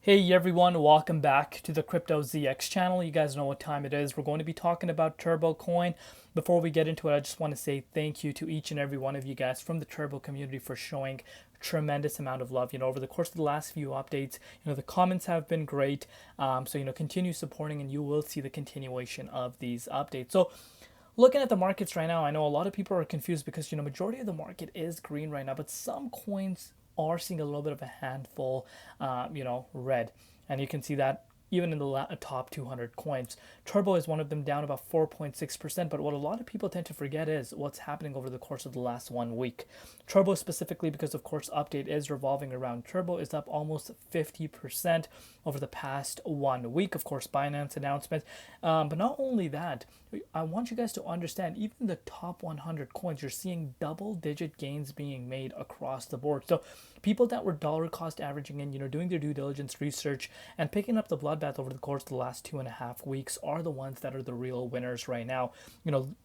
Hey everyone, welcome back to the Crypto ZX channel. You guys know what time it is. We're going to be talking about Turbo Coin. Before we get into it, I just want to say thank you to each and every one of you guys from the Turbo community for showing tremendous amount of love. Over the course of the last few updates, the comments have been great. So continue supporting and you will see the continuation of these updates. So looking at the markets right now, I know a lot of people are confused because majority of the market is green right now, but some coins are seeing a little bit of a handful, red, and you can see that even in the top 200 coins. Turbo is one of them, down about 4.6%. But what a lot of people tend to forget is what's happening over the course of the last 1 week. Turbo specifically, because of course update is revolving around Turbo, is up almost 50% over the past 1 week. Of course, Binance announcement. But not only that, I want you guys to understand, even the top 100 coins, you're seeing double-digit gains being made across the board. So people that were dollar cost averaging in, doing their due diligence research and picking up the bloodbath over the course of the last 2.5 weeks are the ones that are the real winners right now.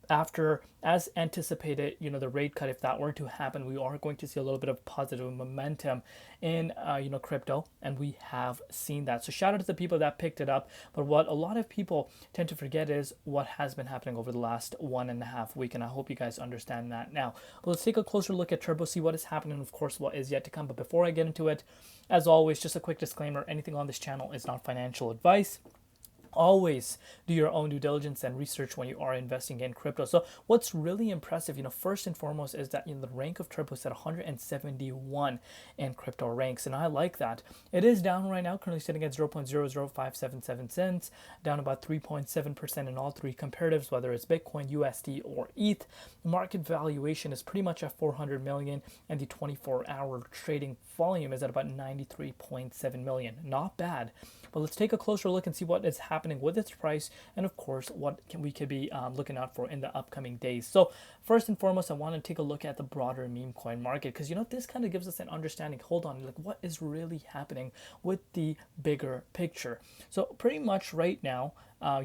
After, as anticipated, the rate cut, if that were to happen, we are going to see a little bit of positive momentum in crypto, and we have seen that. So shout out to the people that picked it up. But what a lot of people tend to forget is what has been happening over the last 1.5 week, and I hope you guys understand that now. But let's take a closer look at Turbo, see what is happening, and of course what is yet to come. But before I get into it, as always, just a quick disclaimer: anything on this channel is not financial advice. Always do your own due diligence and research when you are investing in crypto. So what's really impressive, first and foremost, is that the rank of Turbo is at 171 in crypto ranks, and I like that. It is down right now, currently sitting at 0.00577 cents, down about 3.7% in all three comparatives, whether it's Bitcoin, USD, or ETH. The market valuation is pretty much at 400 million, and the 24-hour trading volume is at about 93.7 million. Not bad. But let's take a closer look and see what is happening with its price, and of course what we could be looking out for in the upcoming days. So first and foremost, I want to take a look at the broader meme coin market, because this kind of gives us an understanding, hold on, like what is really happening with the bigger picture. So pretty much right now,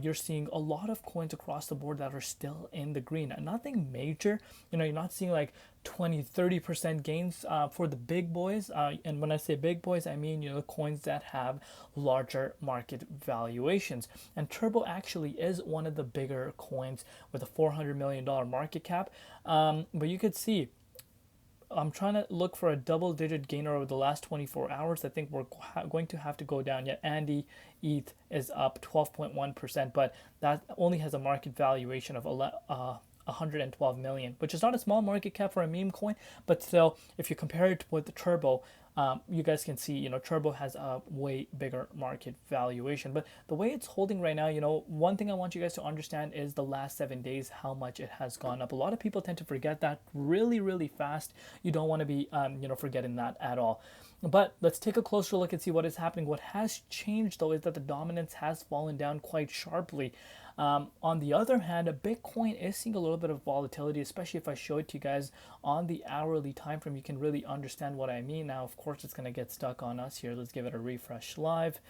you're seeing a lot of coins across the board that are still in the green. Nothing major. You're not seeing like 20-30% gains for the big boys. And when I say big boys, I mean the coins that have larger market valuations. And Turbo actually is one of the bigger coins with a $400 million market cap. But you could see, I'm trying to look for a double-digit gainer over the last 24 hours. I think we're going to have to go down yet. Andy ETH is up 12.1%, but that only has a market valuation of 112 million, which is not a small market cap for a meme coin, but still, if you compare it with the Turbo, you guys can see, Turbo has a way bigger market valuation. But the way it's holding right now, one thing I want you guys to understand is the last 7 days, how much it has gone up. A lot of people tend to forget that really, really fast. You don't want to be, forgetting that at all. But let's take a closer look and see what is happening. What has changed, though, is that the dominance has fallen down quite sharply. On the other hand, Bitcoin is seeing a little bit of volatility, especially if I show it to you guys on the hourly time frame. You can really understand what I mean. Now, of course, it's going to get stuck on us here. Let's give it a refresh live.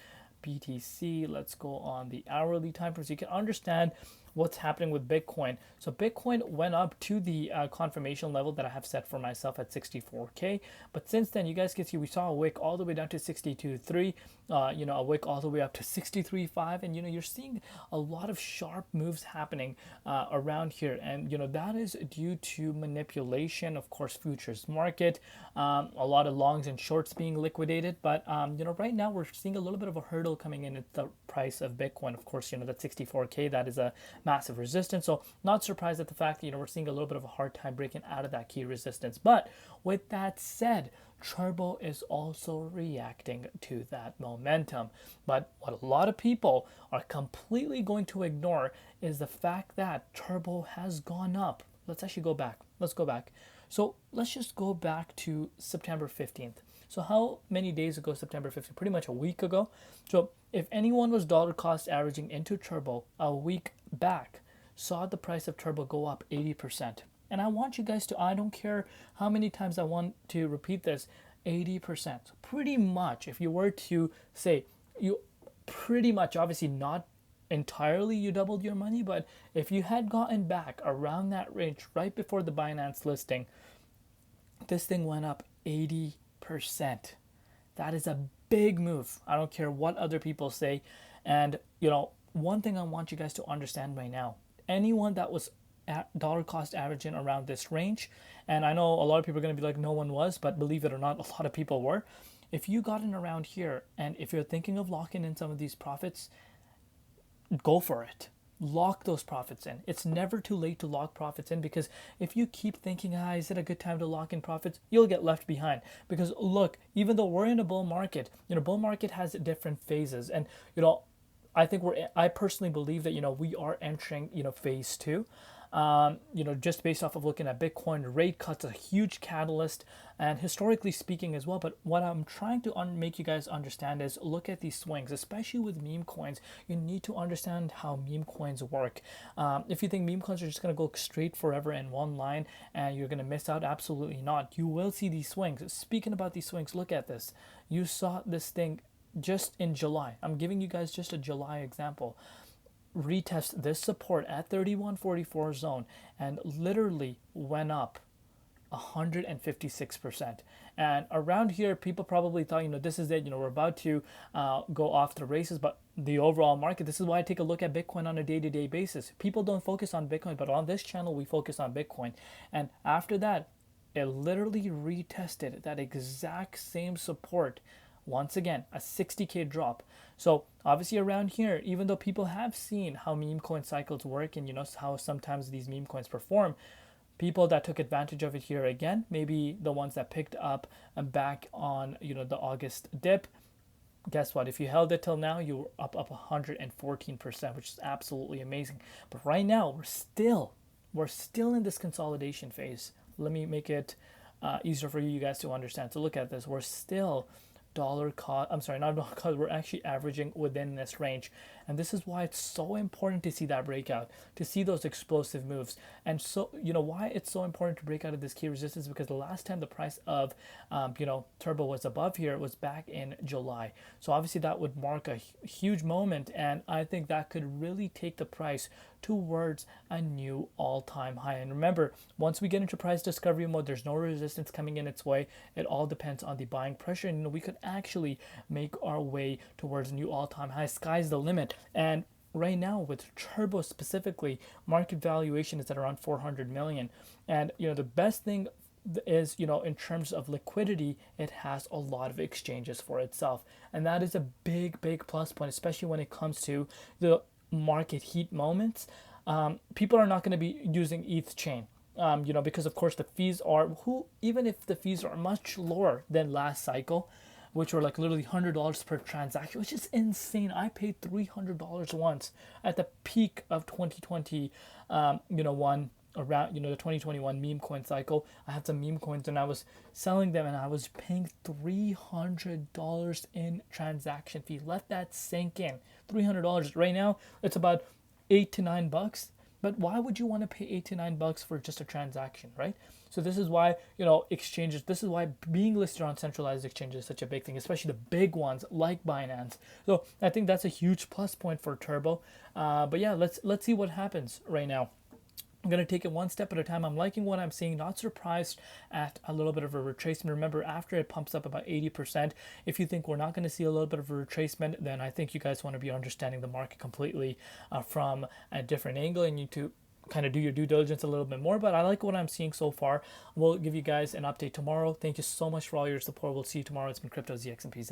BTC, let's go on the hourly time frame so you can understand what's happening with Bitcoin. So Bitcoin went up to the confirmation level that I have set for myself at 64K. But since then, you guys can see we saw a wick all the way down to 62.3, a wick all the way up to 63.5. And, you're seeing a lot of sharp moves happening around here. And, that is due to manipulation, of course, futures market, a lot of longs and shorts being liquidated. But, right now we're seeing a little bit of a hurdle coming in at the price of Bitcoin. Of course, that 64K, that is a massive resistance. So not surprised at the fact that we're seeing a little bit of a hard time breaking out of that key resistance. But with that said, Turbo is also reacting to that momentum. But what a lot of people are completely going to ignore is the fact that Turbo has gone up. Let's actually go back. Let's go back. So let's just go back to September 15th. So how many days ago, September 15th? Pretty much a week ago. So if anyone was dollar cost averaging into Turbo a week back, saw the price of Turbo go up 80%. And I want you guys to, I don't care how many times I want to repeat this, 80%. Pretty much, if you were to say, you pretty much, obviously not entirely you doubled your money, but if you had gotten back around that range right before the Binance listing, this thing went up 80%. That is a big move. I don't care what other people say. And, one thing I want you guys to understand right now, anyone that was at dollar cost averaging around this range, and I know a lot of people are going to be like, no one was, but believe it or not, a lot of people were. If you got in around here, and if you're thinking of locking in some of these profits, go for it. Lock those profits in. It's never too late to lock profits in, because if you keep thinking, is it a good time to lock in profits, you'll get left behind. Because look, even though we're in a bull market, bull market has different phases, and I personally believe that we are entering phase two. Just based off of looking at Bitcoin, rate cuts, a huge catalyst, and historically speaking as well. But what I'm trying to make you guys understand is look at these swings, especially with meme coins. You need to understand how meme coins work. If you think meme coins are just going to go straight forever in one line and you're going to miss out, absolutely not. You will see these swings. Speaking about these swings, look at this. You saw this thing just in July. I'm giving you guys just a July example. Retest this support at 31.44 zone and literally went up 156%. And around here, people probably thought, this is it, we're about to go off the races. But the overall market, this is why I take a look at Bitcoin on a day-to-day basis. People don't focus on Bitcoin, but on this channel, we focus on Bitcoin. And after that, it literally retested that exact same support. Once again, a 60K drop. So obviously around here, even though people have seen how meme coin cycles work and how sometimes these meme coins perform, people that took advantage of it here again, maybe the ones that picked up back on the August dip, guess what? If you held it till now, you were up 114%, which is absolutely amazing. But right now, we're still in this consolidation phase. Let me make it easier for you guys to understand. So look at this. We're still not dollar cost, we're actually averaging within this range. And this is why it's so important to see that breakout, to see those explosive moves. And so, why it's so important to break out of this key resistance, because the last time the price of, Turbo was above here, it was back in July. So obviously that would mark a huge moment. And I think that could really take the price towards a new all-time high. And remember, once we get into price discovery mode, there's no resistance coming in its way. It all depends on the buying pressure. And we could actually make our way towards a new all-time high. Sky's the limit. And right now with Turbo specifically, market valuation is at around 400 million. And the best thing is, in terms of liquidity, it has a lot of exchanges for itself. And that is a big plus point, especially when it comes to the market heat moments. People are not going to be using ETH chain, because of course the fees are, even if the fees are much lower than last cycle, which were like literally $100 per transaction, which is insane. I paid $300 once at the peak of 2020, around, the 2021 meme coin cycle. I had some meme coins and I was selling them and I was paying $300 in transaction fee. Let that sink in. $300. Right now, it's about $8 to $9. But why would you want to pay $8 to $9 for just a transaction, right? So this is why, exchanges, this is why being listed on centralized exchanges is such a big thing, especially the big ones like Binance. So I think that's a huge plus point for Turbo. But yeah, let's see what happens right now. I'm going to take it one step at a time. I'm liking what I'm seeing. Not surprised at a little bit of a retracement. Remember, after it pumps up about 80%, if you think we're not going to see a little bit of a retracement, then I think you guys want to be understanding the market completely from a different angle, and you need to kind of do your due diligence a little bit more. But I like what I'm seeing so far. We'll give you guys an update tomorrow. Thank you so much for all your support. We'll see you tomorrow. It's been Crypto ZX, and peace out.